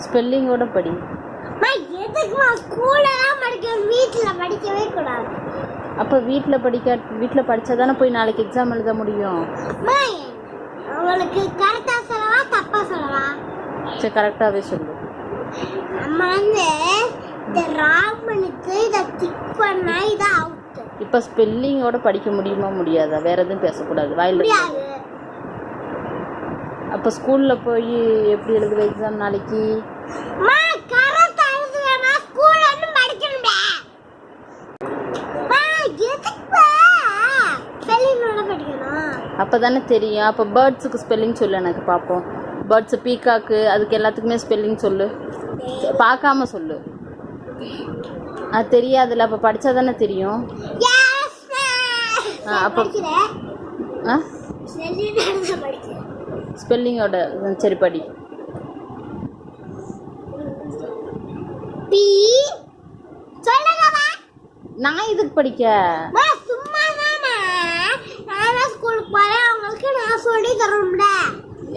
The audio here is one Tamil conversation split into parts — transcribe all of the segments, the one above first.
ஸ்பெல்லிங்கோட படி. எதுக்குமா ஸ்கூல்லலாம் படிக்கணும், வீட்டில் படிக்கவே கூடாது. அப்போ வீட்டில் படித்தா தானே போய் நாளைக்கு எக்ஸாம் எழுத முடியும். உங்களுக்கு கரெக்டாக சொல்லவா தப்பாக சொல்லவா? சரி, கரெக்டாகவே சொல்லு. நம்ம வந்து இந்த ராமனுக்கு இதை டிக் பண்ணா இதை அவுட். இப்போ ஸ்பெல்லிங்கோட படிக்க முடியுமா முடியாதா? வேற எதுவும் பேசக்கூடாது வாயில். முடியாது. அப்போ ஸ்கூலில் போய் எப்படி எழுதுவ எக்ஸாம் நாளைக்கு? அப்போ தானே தெரியும். அப்போ பேர்ட்ஸுக்கு ஸ்பெல்லிங் சொல்லு எனக்கு பார்ப்போம். பேர்ட்ஸு, பீகாக்கு, அதுக்கு எல்லாத்துக்குமே ஸ்பெல்லிங் சொல்லு. பார்க்காம சொல்லு. அது தெரியாதுல்ல, அப்போ படித்தா தானே தெரியும். அப்போ ஸ்பெல்லிங்கோட சரி படி. நான் இதுக்கு படிக்க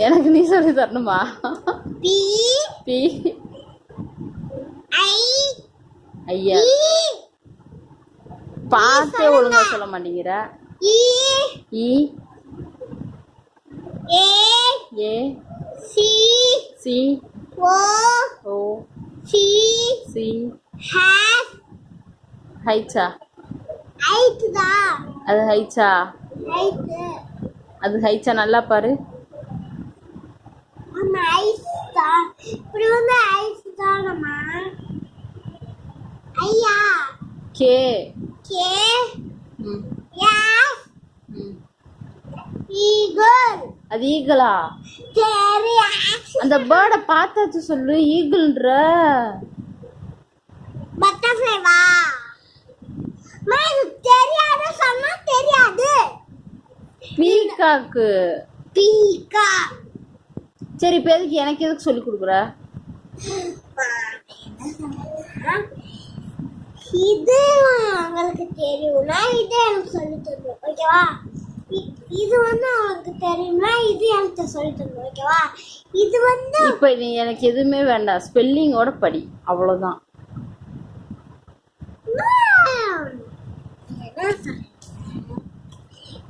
எனக்கு நீ சொல்லி தரணுமா? ஐயா பார்த்தே ஒழுங்கா சொல்ல மாட்டேங்கிற. இ ஏ சி ஓ சி ஹைச்சா? அது ஹைச்சா? அது ஹைச்சா? நல்லா பாரு. கே அது ஈகிளா? அந்த பேர்டை பார்த்தாச்சு சொல்லு. ஈகிள்ன்ற பட்டர்ஃப்ளைவா? தெரியாது சொன்னா தெரியாது. பீகாக்கு. பீகாக். சரி, இப்போ எதுக்கு எனக்கு எதுக்கு சொல்லி கொடுக்குற? இது உங்களுக்கு தெரியும்னா இது எனக்கு சொல்லி தரணும், ஓகேவா? இது வந்து அவங்களுக்கு தெரியும்னா இது எனக்கு சொல்லி தரணும், ஓகேவா? இது வந்து இப்போ நீ எனக்கு எதுவுமே வேண்டாம், ஸ்பெல்லிங்கோட படி, அவ்வளோதான்.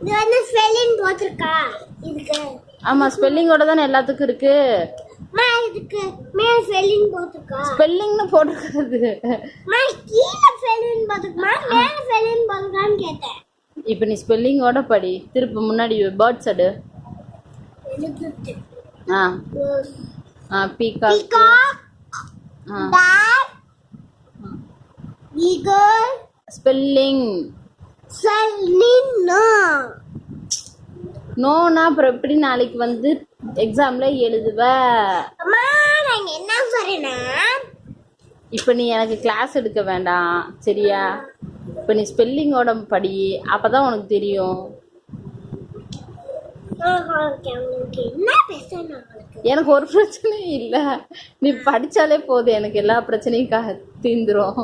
இது வந்து ஸ்பெல்லிங் போட்டுருக்கா இதுக்கு? ஆமா, ஸ்பெல்லிங்கோட தானே எல்லாத்துக்கும் இருக்கு. இதுக்கு மேல ஸ்பெல்லிங் போட்டுருக்கா? ஸ்பெல்லிங்னு போட்டுருக்காது. கீழே ஸ்பெல்லிங் போட்டுருக்கா, மேல ஸ்பெல்லிங் போட்டுருக்கான்னு கேட்டேன். இப்போ நீ ஸ்பெல்லிங்கோட படி. திருப்பி முன்னாடி பேர்ட்ஸ் எடு. Peacock, bat, eagle. ஸ்பெல்லிங் நோனா அப்புறம் எப்படி நாளைக்கு வந்து எக்ஸாம்ல எழுதுவ? என்ன சொல்றேன்னா, இப்போ நீ எனக்கு கிளாஸ் எடுக்க வேண்டாம், சரியா? இப்போ நீ ஸ்பெல்லிங்கோட படி, அப்பதான் உனக்கு தெரியும். எனக்கு ஒரு பிரச்சனையும் இல்லை, நீ படிச்சாலே போதும், எனக்கு எல்லா பிரச்சனையும் தீந்துரும்.